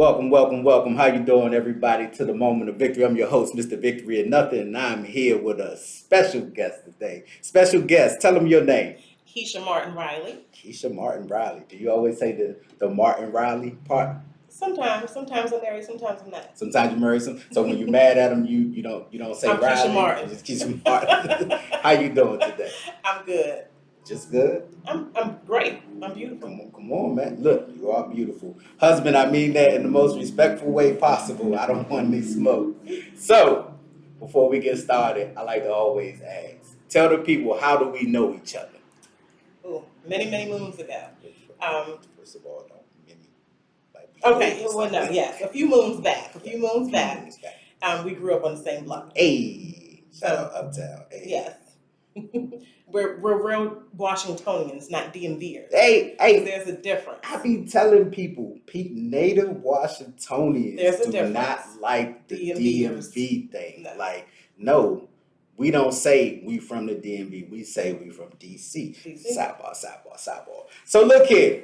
Welcome, welcome, welcome. How you doing, everybody, to the Moment of Victory? I'm your host, Mr. Victory and Nothing, and I'm here with a special guest today. Special guest, tell them your name. Kisha Martin-Riley. Kisha Martin-Riley. Do you always say the Martin-Riley part? Sometimes I'm married, sometimes I'm not. Sometimes you marry some. So when you're mad at them, you don't say I'm Riley. Kisha Martin. You just Kisha Martin. How you doing today? I'm good. Just good? I'm great. I'm beautiful. Come on, man. Look, you are beautiful. Husband, I mean that in the most respectful way possible. I don't want any smoke. So, before we get started, I like to always ask, tell the people, how do we know each other? Ooh, many moons ago. First of all, don't many. Okay, well, no, yes. A few moons back. We grew up on the same block. Hey, shout out Uptown. Hey. Yes. We're real Washingtonians, not DMVers. Hey. There's a difference. I be telling people, native Washingtonians do not like the DMV thing. No. No, we don't say we from the DMV. We say we from DC. Sidebar. So look here.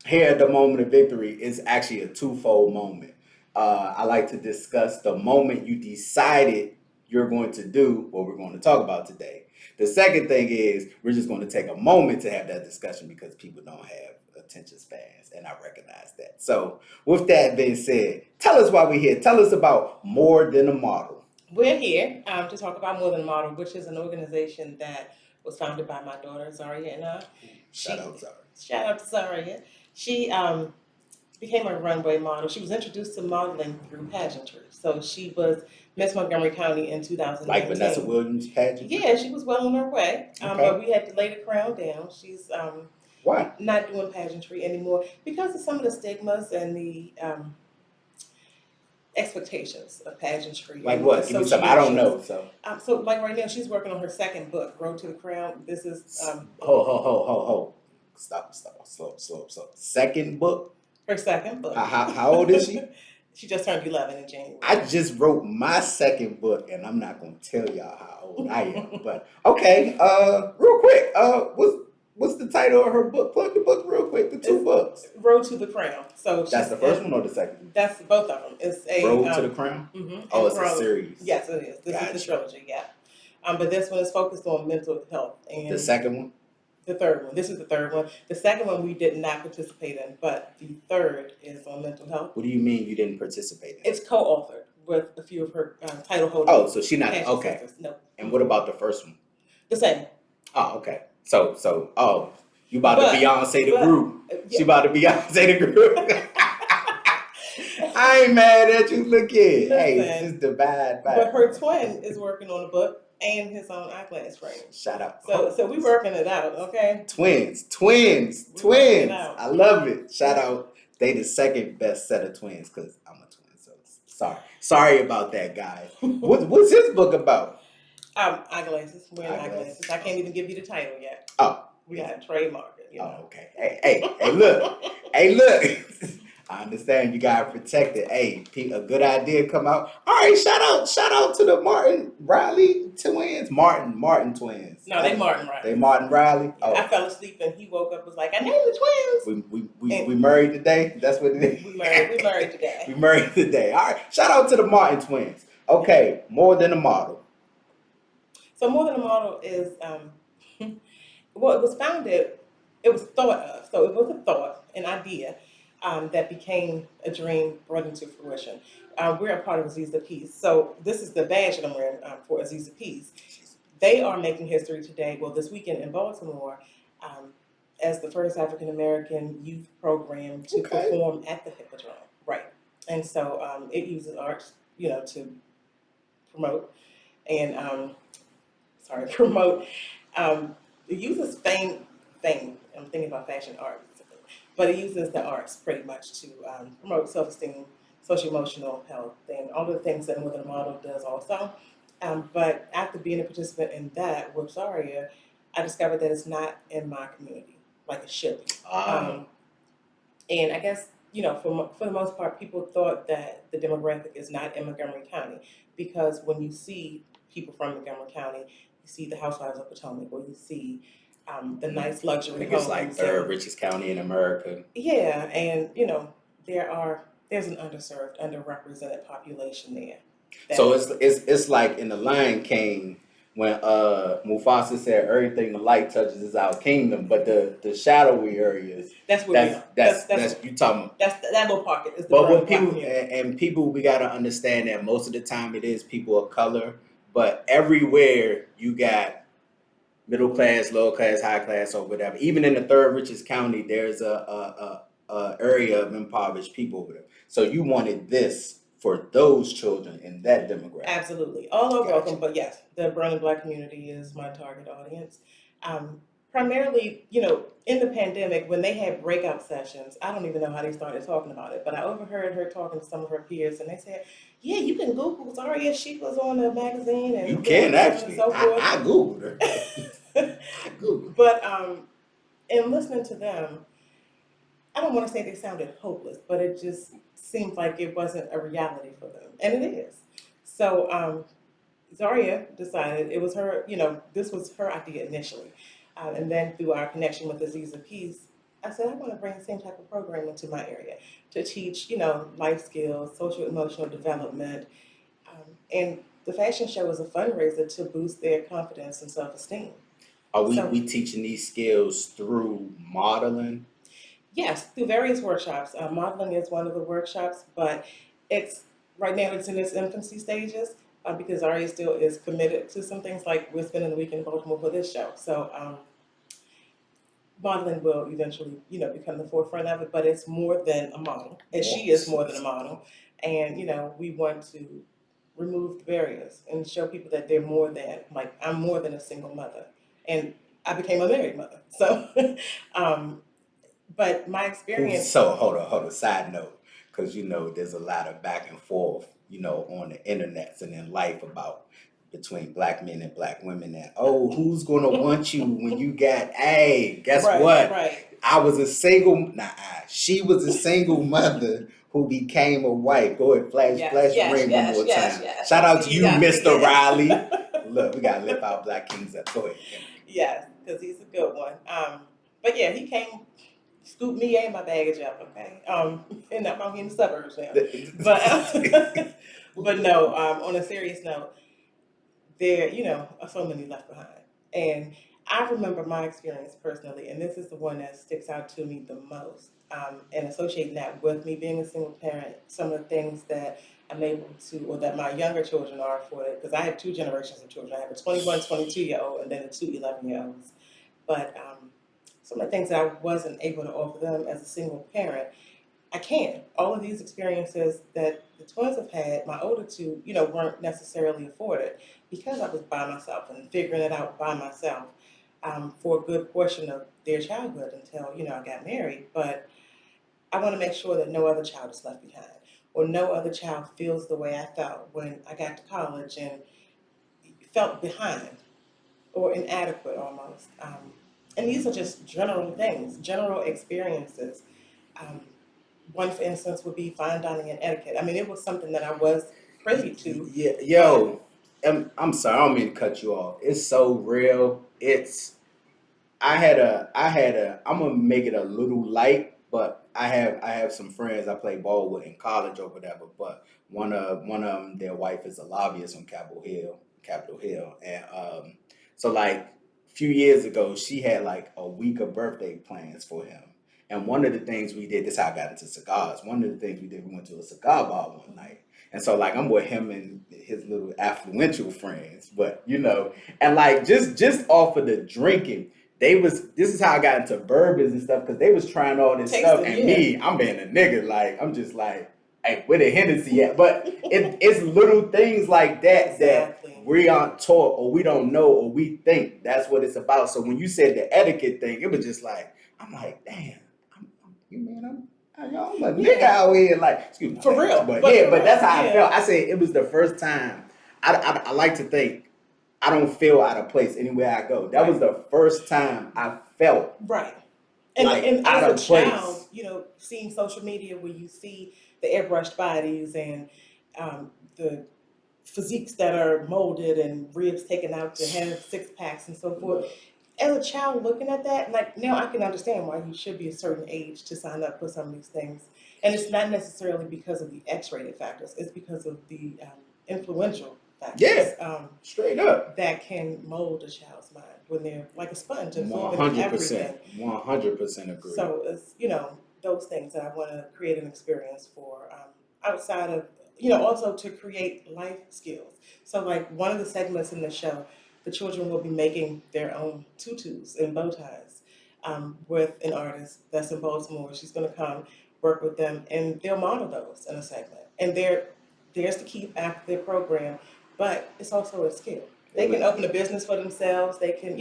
Here at the Moment of Victory is actually a twofold moment. I like to discuss the moment you decided you're going to do what we're going to talk about today. The second thing is we're just going to take a moment to have that discussion because people don't have attention spans, and I recognize that. So with that being said, tell us why we're here. Tell us about More Than a Model. We're here to talk about More Than a Model, which is an organization that was founded by my daughter, Zaria, and Shout out Zaria. Shout out to Zaria. She became a runway model. She was introduced to modeling through pageantry. So she was Miss Montgomery County in 2019. Like Vanessa Williams pageant? Yeah, she was well on her way. But we had to lay the crown down. She's why? Not doing pageantry anymore because of some of the stigmas and the expectations of pageantry. Like what? Give me some. I don't know. So like right now, she's working on her second book, Road to the Crown. This is Ho. Stop. Slow. Second book? Her second book. How old is she? She just turned 11 in January. I just wrote my second book, and I'm not going to tell y'all how old I am. But, okay, real quick, what's the title of her book? Plug the book real quick, the two books. Road to the Crown. So that's the first one or the second one? That's both of them. It's a Road to the Crown? Mm-hmm, oh, it's a series. Yes, it is. This is the trilogy, yeah. But this one is focused on mental health. And the second one? The third one. This is the third one. The second one we did not participate in, but the third is on mental health. What do you mean you didn't participate in? It's co-authored with a few of her title holders. Oh, so she not okay. Sisters. No. And what about the first one? The same. Oh, okay. So you about to Beyonce the group. Yeah. She about to Beyonce the group. I ain't mad at you. Look at hey, just divide by. But her twin is working on the book. And his own eyeglass frame. Shout out. So we working it out, okay? Twins. I love it. Shout out. They the second best set of twins because I'm a twin. So sorry about that, guys. What's his book about? Eyeglasses. Wearing eyeglasses. I can't even give you the title yet. Oh, we got to trademark it. You know? Oh, okay. Hey, look. I understand you gotta protect it. Hey, a good idea come out. All right, shout out to the Martin-Riley twins. Martin twins. No, they Martin-Riley. They Martin-Riley. Oh. I fell asleep and he woke up was like, I named the twins. We married today. That's what it is. We married today. We married today. All right. Shout out to the Martin twins. Okay, More Than a Model. So More Than a Model is well, it was founded. It was thought of. So it was a thought, an idea. That became a dream brought into fruition. We're a part of Aziza Peace. So this is the badge that I'm wearing for Aziza Peace. They are making history today, well, this weekend in Baltimore, as the first African-American youth program to perform at the Hippodrome. Right. And so it uses arts, to promote and, it uses fame. I'm thinking about fashion art. But it uses the arts pretty much to promote self-esteem, social-emotional health, and all the things that More Than a Model does also. But after being a participant in that with Zaria, I discovered that it's not in my community like it should be. And I guess, for the most part, people thought that the demographic is not in Montgomery County because when you see people from Montgomery County, you see the Housewives of Potomac, or you see the nice luxury I think it's like third richest county in America. Yeah, and there are there's an underserved, underrepresented population there. So it's like in the Lion King when Mufasa said everything the light touches is our kingdom, but the shadowy areas that's where we are. that's you talking about. That little pocket is the But brown what people community. and people we gotta understand that most of the time it is people of color, but everywhere you got middle class, lower class, high class, or whatever. Even in the third richest county, there's a area of impoverished people over there. So you wanted this for those children in that demographic. Absolutely. All are Gotcha. welcome, but yes, the brown and black community is my target audience. Primarily, in the pandemic, when they had breakout sessions, I don't even know how they started talking about it, but I overheard her talking to some of her peers, and they said, yeah, you can Google Zaria. She was on a magazine and You can so on and actually. so forth. I Googled her. I Googled. But in listening to them, I don't want to say they sounded hopeless, but it just seemed like it wasn't a reality for them, and it is. So Zaria decided it was her, this was her idea initially. And then through our connection with Aziza Peace, I said, I want to bring the same type of programming to my area to teach, life skills, social emotional development. And the fashion show was a fundraiser to boost their confidence and self-esteem. Are we teaching these skills through modeling? Yes, through various workshops. Modeling is one of the workshops, but right now it's in its infancy stages because Aria still is committed to some things like we're spending the week in Baltimore for this show. So modeling will eventually, become the forefront of it, but it's more than a model, and she is more than a model. And we want to remove the barriers and show people that they're more than, like, I'm more than a single mother, and I became a married mother. So. But my experience. So hold on. Side note, because there's a lot of back and forth, on the internet and in life about between black men and black women that who's gonna want you when you got guess what? Right. I was a she was a single mother who became a wife. Go ahead, flash the ring one more time. Shout out to you, Mr. Riley. Look, we gotta lift our black kings up. Go ahead. Yes, because he's a good one. But yeah, he came. Scoop me and my baggage up, okay? And I'm out in the suburbs now. But no, on a serious note, there, are so many left behind. And I remember my experience personally, and this is the one that sticks out to me the most, and associating that with me being a single parent, some of the things that I'm able to, or that my younger children are afforded, because I have two generations of children. I have a 21, 22-year-old, and then the two 11-year-olds. But some of the things that I wasn't able to offer them as a single parent, I can. All of these experiences that the twins have had, my older two, weren't necessarily afforded because I was by myself and figuring it out by myself for a good portion of their childhood until, I got married. But I want to make sure that no other child is left behind or no other child feels the way I felt when I got to college and felt behind or inadequate almost. And these are just general things, general experiences. One, for instance, would be fine dining and etiquette. I mean, it was something that I was privy to. Yeah, I'm sorry, I don't mean to cut you off. It's so real. I'm gonna make it a little light, but I have some friends I play ball with in college or whatever. But one of them, their wife is a lobbyist on Capitol Hill, and so like a few years ago, she had like a week of birthday plans for him. And one of the things we did, this is how I got into cigars. One of the things we did, we went to a cigar bar one night. And so like I'm with him and his little affluential friends, but and like just off of the drinking, this is how I got into bourbons and stuff, because they was trying all this stuff, and me, I'm being a nigga, like I'm just like, hey, where the Hennessy at? But it's little things like that that we aren't taught, or we don't know, or we think that's what it's about. So when you said the etiquette thing, it was just like, I'm like, damn, I'm a nigga out here, like, excuse me, for real. But that's how I felt. I said it was the first time. I like to think I don't feel out of place anywhere I go. That was the first time I felt And out as of a place. child, seeing social media where you see the airbrushed bodies and the physiques that are molded and ribs taken out to have six packs and so forth. as a child looking at that, like now I can understand why you should be a certain age to sign up for some of these things. And it's not necessarily because of the X-rated factors, it's because of the influential Yeah, factors straight up. that can mold a child's mind when they're like a sponge One absorbing hundred everything. percent. 100% agree. So it's, those things that I want to create an experience for outside of, also to create life skills. So like one of the segments in the show, the children will be making their own tutus and bow ties with an artist that's in Baltimore. She's going to come work with them and they'll model those in a segment. And there's to keep after their program, but it's also a skill. They can open a business for themselves. They can,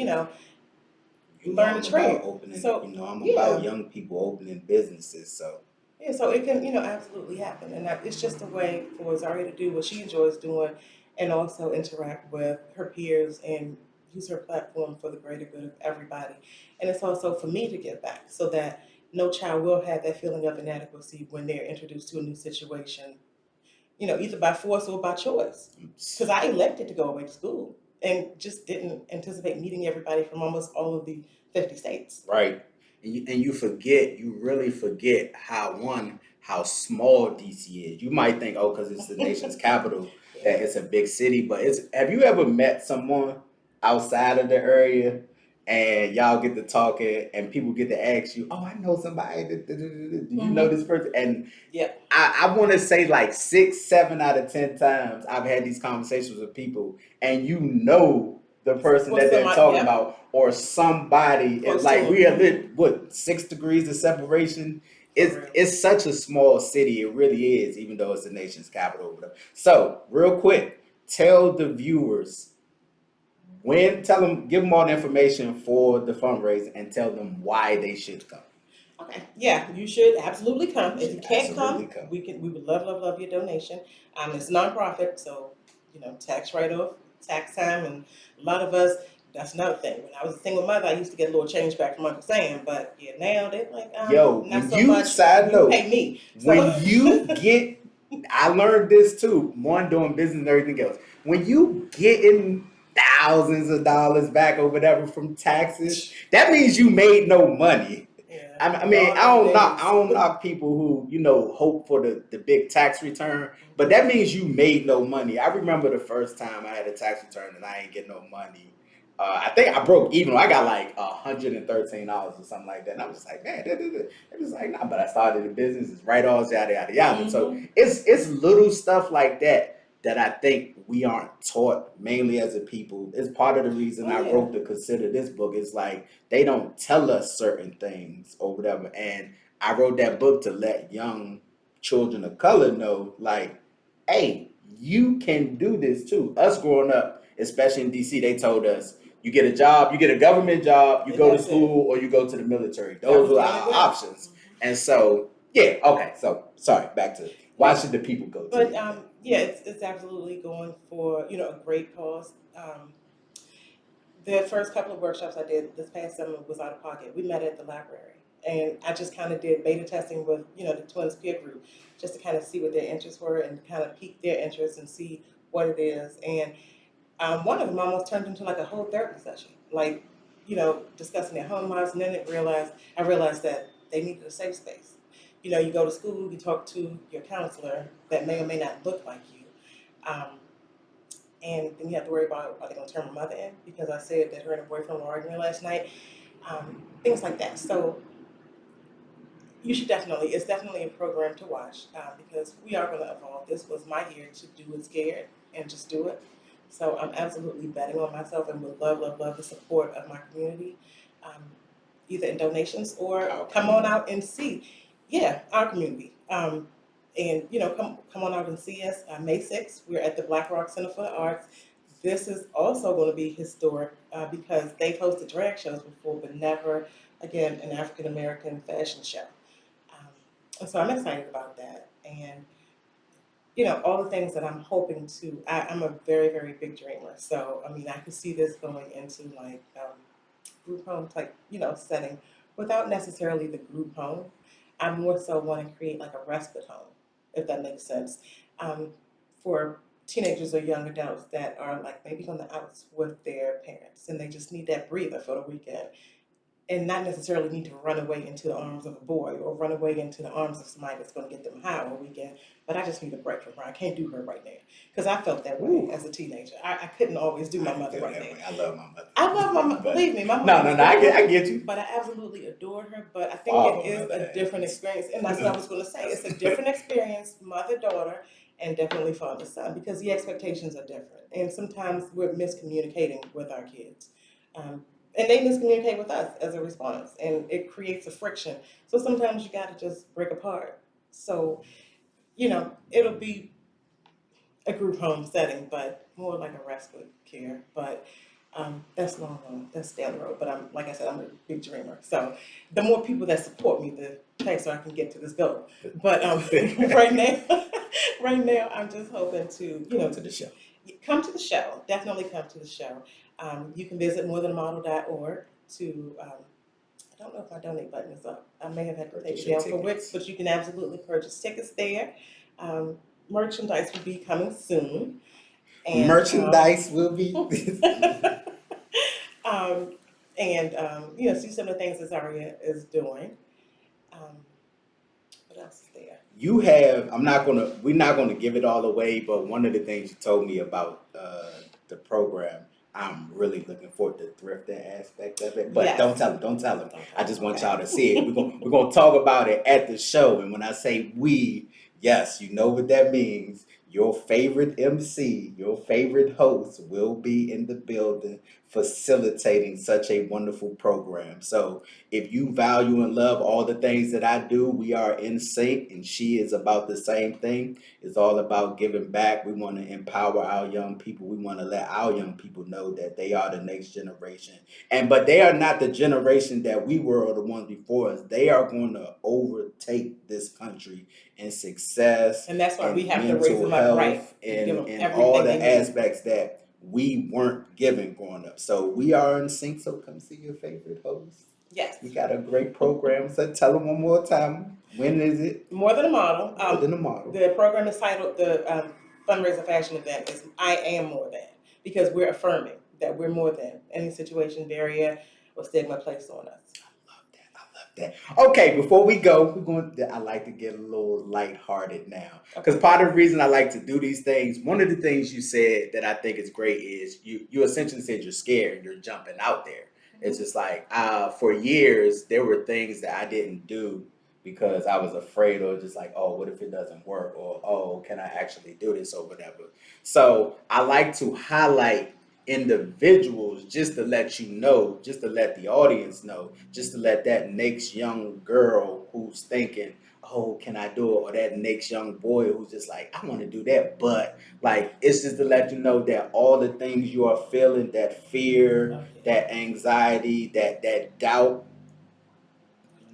learn a I'm trade. about opening, So I'm yeah, about young people opening businesses. So yeah, so it can, absolutely happen. And it's just a way for Zaria to do what she enjoys doing and also interact with her peers and use her platform for the greater good of everybody. And it's also for me to give back so that no child will have that feeling of inadequacy when they're introduced to a new situation, either by force or by choice. Because I elected to go away to school and just didn't anticipate meeting everybody from almost all of the 50 states. right, and you forget, you really forget how small DC is. You might think, oh, because it's the nation's capital, that it's a big city, but it's. Have you ever met someone outside of the area, and y'all get to talking, and people get to ask you, oh, I know somebody. Do you know this person? And Yeah. I want to say like 6, 7 out of 10 times I've had these conversations with people, and the person Or that they're somebody, talking yeah, about, or somebody, close to like them. we are lit, what, 6 degrees of separation. For real. It's such a small city. It really is, even though it's the nation's capital. Or whatever. So real quick, tell the viewers give them all the information for the fundraiser, and tell them why they should come. Okay. Yeah, you should absolutely come. If you can't Absolutely come, we would love, love, love your donation. It's nonprofit, so tax write-off, tax time, and a lot of us. That's another thing. When I was a single mother, I used to get a little change back from Uncle Sam, but yeah, now they're like, Yo, not when so you much. side You note, pay me. when So you get, I learned this too. One, doing business and everything else. When you getting thousands of dollars back or whatever from taxes, that means you made no money. yeah, I mean, I don't knock people who hope for the big tax return, but that means you made no money. I remember the first time I had a tax return and I ain't get no money. I think I broke even. I got like $113 or something like that, and I was just like, man, it was like, nah. But I started a business, it's write-offs, yada yada yada. So it's little stuff like that I think we aren't taught, mainly as a people. It's part of the reason I wrote to consider this book. It's like they don't tell us certain things or whatever. And I wrote that book to let young children of color know, like, hey, you can do this too. Us growing up, especially in DC, they told us, you get a job, you get a government job, you go to school, or you go to the military. Those were our options. And so, yeah, okay. So, sorry, back to why should the people go to But it? yeah, it's absolutely going for a great cause. The first couple of workshops I did this past summer was out of pocket. We met at the library, and I just kind of did beta testing with the twins peer group, just to kind of see what their interests were and kind of pique their interest and see what it is. And one of them almost turned into like a whole therapy session, like discussing their home lives. And then I realized that they needed a safe space. You go to school, you talk to your counselor that may or may not look like you. And then you have to worry about, are they going to turn my mother in because I said that her and her boyfriend were arguing last night? Things like that. So it's definitely a program to watch because we are going to evolve. This was my year to do it scared and just do it. So I'm absolutely betting on myself and would love, love, love the support of my community, either in donations or come on out and see, our community. And come on out and see us. May 6th, we're at the Black Rock Center for the Arts. This is also going to be historic because they've hosted drag shows before, but never, again, an African American fashion show. And so I'm excited about that. And all the things that I'm hoping to. I'm a very, very big dreamer. So I mean, I could see this going into like group home type, setting, without necessarily the group home. I more so want to create like a respite home, if that makes sense, for teenagers or young adults that are like maybe on the outs with their parents and they just need that breather for the weekend and not necessarily need to run away into the arms of a boy or run away into the arms of somebody that's going to get them high on the weekend. But I just need a break from her. I can't do her right now because I felt that way Ooh. as a teenager. I couldn't always do my mother right now. I love my mother. I love my mother. Believe me, my No, mother. I get you. But I absolutely adore her. But I think Oh, it is a different experience, and that's what I was going to say. It's a different experience, mother daughter, and definitely father son, because the expectations are different, and sometimes we're miscommunicating with our kids. And they miscommunicate with us as a response, and it creates a friction. So sometimes you got to just break apart. So, it'll be a group home setting, but more like a respite care. But that's long, that's down the road. But like I said, I'm a big dreamer. So the more people that support me, the faster I can get to this goal. But right now, I'm just hoping to, to the show. Come to the show. Definitely come to the show. You can visit morethanamodel.org to, I don't know if my donate button is up. I may have had to take it down for Wix, but you can absolutely purchase tickets there. Merchandise will be coming soon. And, merchandise will be. See some of the things that Zaria is doing. What else is there? You have, we're not gonna give it all away, but one of the things you told me about the program, I'm really looking forward to the thrifting aspect of it. But Yes. don't tell them. I just want y'all to see it. We're gonna talk about it at the show. And when I say we, yes, you know what that means. Your favorite MC, your favorite host will be in the building facilitating such a wonderful program. So if you value and love all the things that I do, we are in sync, and she is about the same thing. It's all about giving back. We want to empower our young people. We want to let our young people know that they are the next generation. But they are not the generation that we were or the ones before us. They are going to overtake this country in success. And that's why we have to mental raise them health up right. and all the aspects that we weren't given growing up. So we are in sync. So come see your favorite host. Yes. We got a great program. So tell them one more time. When is it? More Than a Model. More Than a Model. The program is titled, the fundraiser fashion event is I Am More Than, because we're affirming that we're more than any situation, barrier, or stigma placed on us. That. Okay, before we go, I like to get a little lighthearted now. Because part of the reason I like to do these things, one of the things you said that I think is great is you essentially said you're scared, you're jumping out there. It's just like, for years, there were things that I didn't do because I was afraid, or just like, oh, what if it doesn't work? Or, oh, can I actually do this or whatever? So I like to highlight individuals just to let you know, just to let the audience know, just to let that next young girl who's thinking, oh, can I do it? Or that next young boy who's just like, I want to do that. But like, it's just to let you know that all the things you are feeling, that fear, that anxiety, that doubt,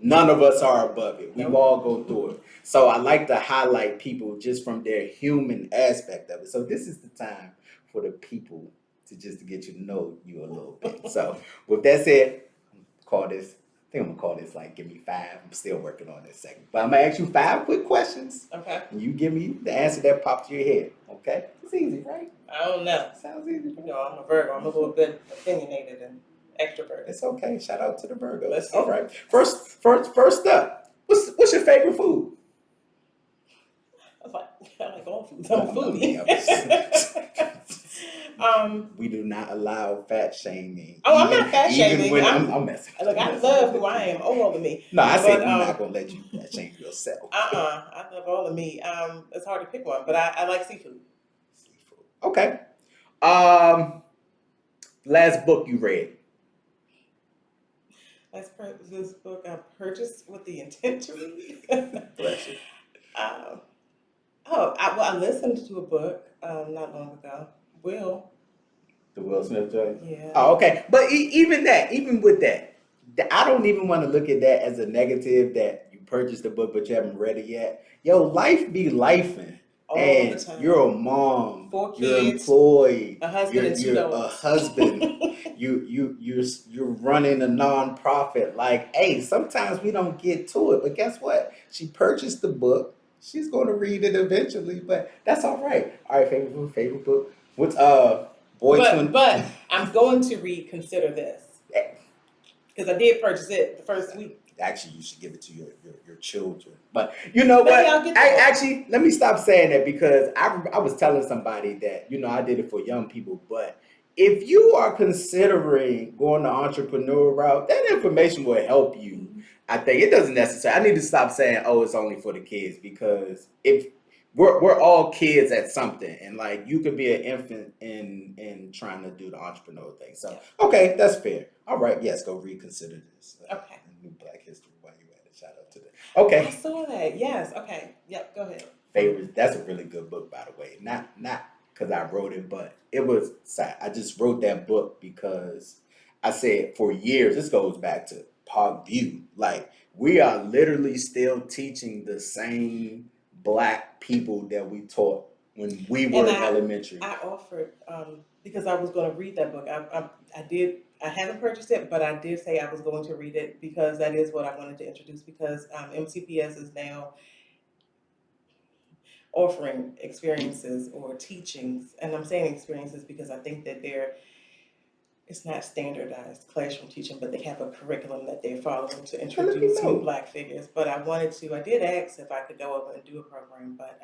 none of us are above it. We've all go through it. So I like to highlight people just from their human aspect of it. So this is the time for the people to get you to know you a little bit. So with that said, I think I'm gonna call this like, give me 5. I'm still working on this segment. But I'm gonna ask you 5 quick questions. Okay. And you give me the answer that pops to your head. Okay? It's easy, right? I don't know. Sounds easy. I'm a Virgo. I'm a little bit opinionated and extrovert. It's okay. Shout out to the Virgos. All right. First up, what's your favorite food? I like all foods. I'm a foodie. We do not allow fat shaming. I'm not fat shaming. Even when I'm messing. Look, I love who I am. All of me. No, I said we're not gonna let you fat shame yourself. I love all of me. It's hard to pick one, but I like seafood. Seafood. Okay. Last book you read. This book I purchased with the intent to read. Bless you. I listened to a book not long ago. The Will Smith joint? Yeah. Oh, okay. But even with that, I don't even want to look at that as a negative that you purchased the book but you haven't read it yet. Yo, life be lifing. All and the time. You're a mom. 4 kids. You're employed. A husband and 2 dogs. A husband. You're running a nonprofit. Like, hey, sometimes we don't get to it. But guess what? She purchased the book. She's going to read it eventually, but that's all right. All right, favorite book. What's Boy Twin? But I'm going to reconsider this because I did purchase it the first week. Actually, you should give it to your children. But you know Maybe what? I'll get I that. actually let me stop saying that because I was telling somebody that I did it for young people, but if you are considering going the entrepreneur route, that information will help you. I think it doesn't necessarily. I need to stop saying, "Oh, it's only for the kids," because if we're all kids at something, and like you could be an infant in trying to do the entrepreneur thing. So okay, that's fair. All right, yes, go reconsider this. Okay. New Black History while you at it. Shout out to that. Okay. I saw that. Yes. Okay. Yep. Go ahead. Favorites. That's a really good book, by the way. Not because I wrote it, but it was sad. I just wrote that book because I said for years. This goes back to Park View. Like we are literally still teaching the same Black people that we taught when we were in elementary. I offered because I was going to read that book. I did. I haven't purchased it, but I did say I was going to read it because that is what I wanted to introduce. Because MCPS is now offering experiences or teachings, and I'm saying experiences because I think that it's not standardized classroom teaching, but they have a curriculum that they're following to introduce new Black figures. But I did ask if I could go over and do a program, but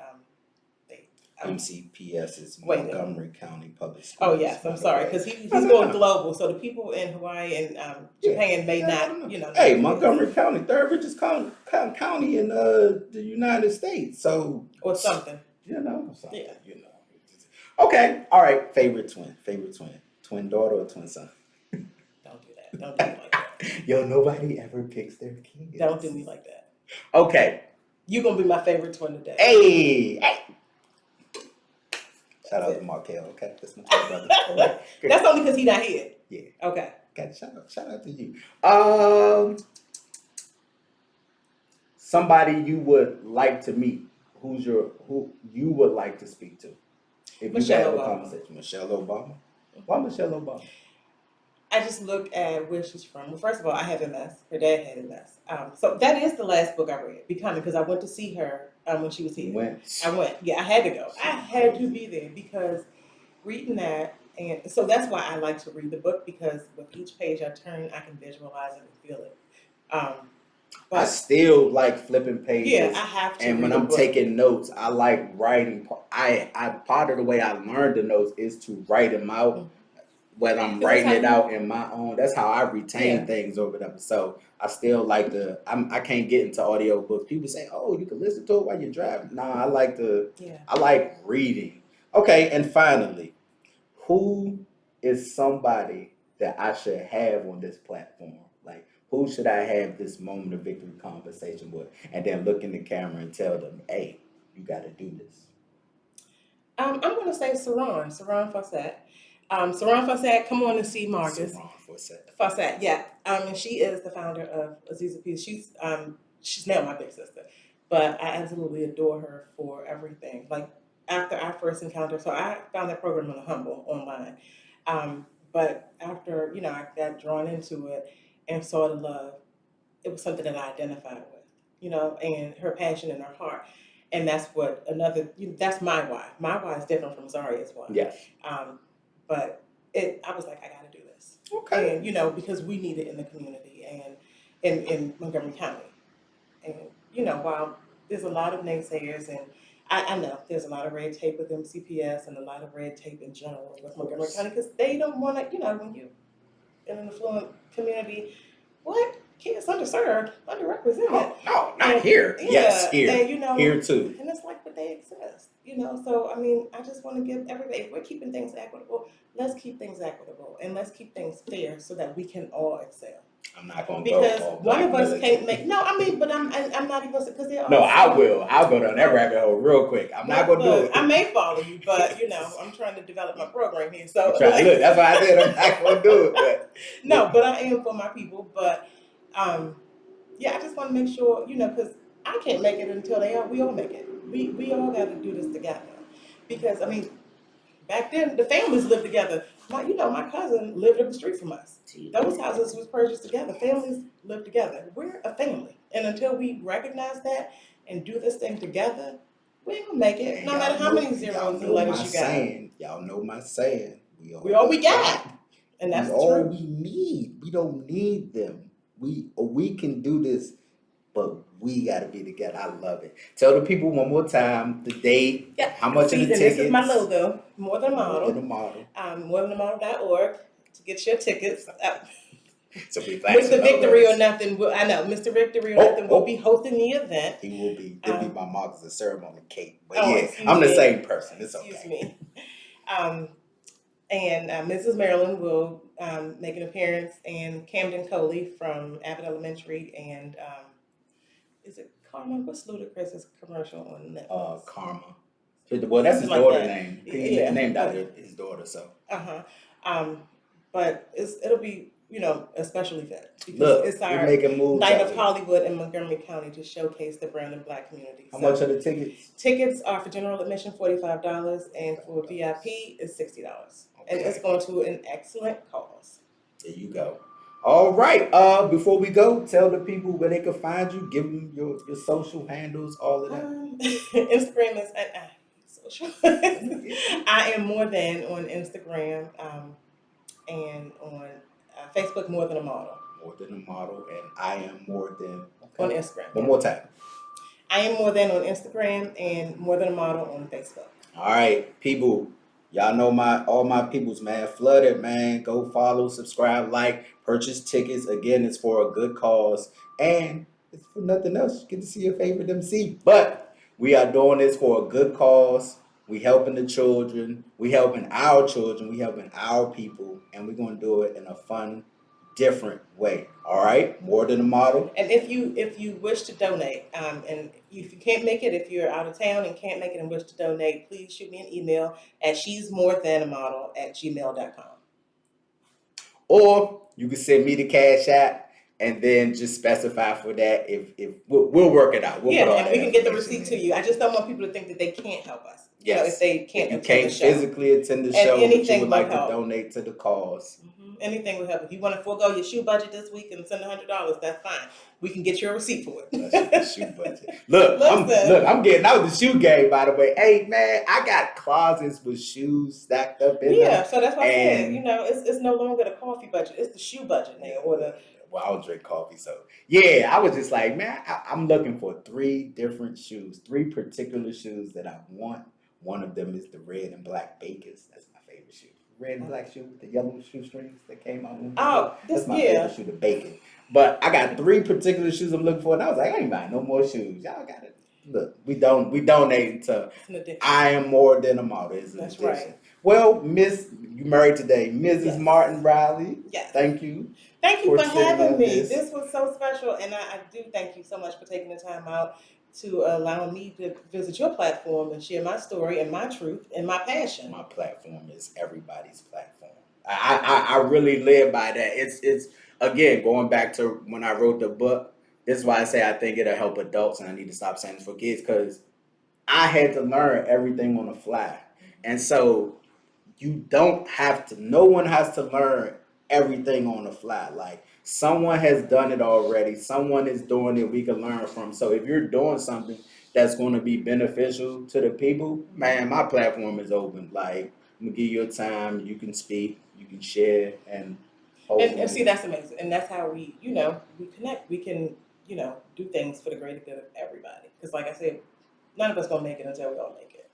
MCPS is Montgomery County Public Schools. Oh yes, I'm sorry, because he's going global. So the people in Hawaii and Japan may not, Hey, Montgomery County, third richest county in the United States. So or something. Something. Yeah. Okay. All right. Favorite twin daughter or twin son. Don't do that. Don't do me like that. Yo, nobody ever picks their kids. Don't do me like that. Okay. You're gonna be my favorite twin today. Hey. Shout out to Markel, okay? That's my twin brother. Right. That's only because he's not here. Yeah. Okay. Shout out to you. Somebody you would like to meet. Who you would like to speak to? If Michelle you have Obama. a conversation. Michelle Obama. Why Michelle Obama? I just look at where she's from. Well, first of all, I have MS. Her dad had MS. So that is the last book I read, Becoming, because I went to see her when she was here. I went. Yeah, I had to go. I had to be there because reading that, and so that's why I like to read the book, because with each page I turn, I can visualize it and feel it. But I still like flipping pages. Yeah, I have to. And when I'm taking notes, I like writing. I part of the way I learned the notes is to write them out. When I'm writing it out in my own, that's how I retain things over them. So I still like I can't get into audio books. People say, "Oh, you can listen to it while you're driving." Nah, I like reading. Okay, and finally, who is somebody that I should have on this platform? Like, who should I have this moment of victory conversation with? And then look in the camera and tell them, "Hey, you got to do this." I'm going to say Saran Fawcett. Saran Fawcett, come on and see Marcus. Saran Fawcett, yeah. And she is the founder of Aziza Peace. She's now my big sister, but I absolutely adore her for everything. Like after our first encounter, so I found that program on the Humble online. But after, I got drawn into it and saw the love, it was something that I identified with, and her passion and her heart. And that's that's my why. My why is different from Zaria's why. Yes. But I was like, I got to do this. Okay. And, because we need it in the community and in Montgomery County. And, while there's a lot of naysayers, and I know there's a lot of red tape with MCPS and a lot of red tape in general with Montgomery County, because they don't want to, when you in an affluent community, what? Kids underserved, underrepresented. No, not here. Yeah, yes, here. And, here too. And it's like, but they exist, So, I just want to give everybody, if we're keeping things equitable, let's keep things equitable and let's keep things fair so that we can all excel. I'm not going to go. Because one of us can't make, but I'm not even, because they're all. No, I will. I'll go down that rabbit hole real quick. I'm not going to do it. I may follow you, but, I'm trying to develop my program here. So look, that's why I said I'm not going to do it. But no, but I am for my people. But, I just want to make sure, because I can't make it until we all make it. We all got to do this together. Because, back then, the families lived together. My cousin lived up the street from us. Those houses was purchased together. Families lived together. We're a family. And until we recognize that and do this thing together, we ain't gonna make it. And No y'all matter how know- many y'all zeros and know letters my you got. saying. Y'all know my saying. We all we got. And that's we the all truth. we need. We don't need them. We can do this, but we gotta be together. I love it. Tell the people one more time the date, Yeah. how much See, of the and tickets. this is my logo, More Than a More Model. than a model. Morethanamodel.org to get your tickets. So we flashing Mr. Victory logos. or Nothing. I know Mr. Victory or Nothing will be hosting the event. He will be. It'll be my Marcus and ceremony cake. But excuse I'm the me. same person. It's okay. Excuse me. And Mrs. Marilyn will make an appearance, and Camden Coley from Abbott Elementary, and is it Karma? What's Ludacris's commercial on Netflix? Karma. Well, that's his Something like daughter that. name. Yeah. He named after his daughter. So. But it'll be a special event because Look, it's we're our making moves. Night out of here. Hollywood in Montgomery County to showcase the brand of Black community. How much are the tickets? Tickets are for general admission $45, and for VIP is $60. And it's going to an excellent cause. There you go. All right. Before we go, tell the people where they can find you. Give them your social handles, all of that. Instagram is social. I am More Than on Instagram, and on Facebook, More Than a Model. More Than a Model, and I Am More Than. Okay. On Instagram. One more time. I Am More Than on Instagram and More Than a Model on Facebook. All right, people. Y'all know all my peoples, man. Flooded, man. Go follow, subscribe, like, purchase tickets. Again, it's for a good cause. And it's for nothing else. You get to see your favorite MC. But we are doing this for a good cause. We helping the children. We helping our children. We helping our people. And we're going to do it in a fun, different way. All right? More Than a Model. And if you wish to donate, and if you can't make it, if you're out of town and can't make it and wish to donate, please shoot me an email at shesmorethanamodel@gmail.com. Or you can send me the Cash App and then just specify for that. If we'll work it out. We'll put all and that we can get the information receipt in. to you. I just don't want people to think that they can't help us. Yes. If they can't If you attend can't the show. physically attend the And show, but anything you would will like help. to donate to the cause. Anything will help. If you want to forego your shoe budget this week and send $100, that's fine. We can get you a receipt for it. That's your shoe budget. Look, I'm getting out the shoe game, by the way. Hey man, I got closets with shoes stacked up in them. So that's what I said. It's no longer the coffee budget. It's the shoe budget now, or the. Well, I don't drink coffee, so yeah, I was just like, man, I'm looking for 3 different shoes, 3 particular shoes that I want. One of them is the red and black Bakers. That's my favorite shoe. Red and black shoe with the yellow shoestrings that came out. That's my favorite shoe, the Bacon. But I got 3 particular shoes I'm looking for, and I was like, I ain't buying no more shoes. Y'all got it. Look, we donating to I Am More Than a Model. That's right. Well, Miss, you married today, Mrs. Martin-Riley. Yes. Thank you. Thank you for having me. This. This was so special, and I do thank you so much for taking the time out to allow me to visit your platform and share my story and my truth and my passion. My platform is everybody's platform. I really live by that. It's again going back to when I wrote the book. This is why I say I think it'll help adults, and I need to stop saying this for kids, because I had to learn everything on the fly, and so you don't have to. No one has to learn everything on the fly. Like, someone has done it already. Someone is doing it we can learn from. So if you're doing something that's going to be beneficial to the people, man, my platform is open. Like, I'm going to give you a time. You can speak. You can share. And see, that's amazing. And that's how we connect. We can, do things for the greater good of everybody. Because like I said, none of us going to make it until we all make it.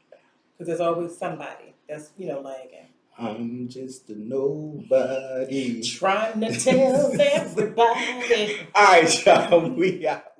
Because there's always somebody that's, lagging. I'm just a nobody. Trying to tell everybody. All right, y'all. We out.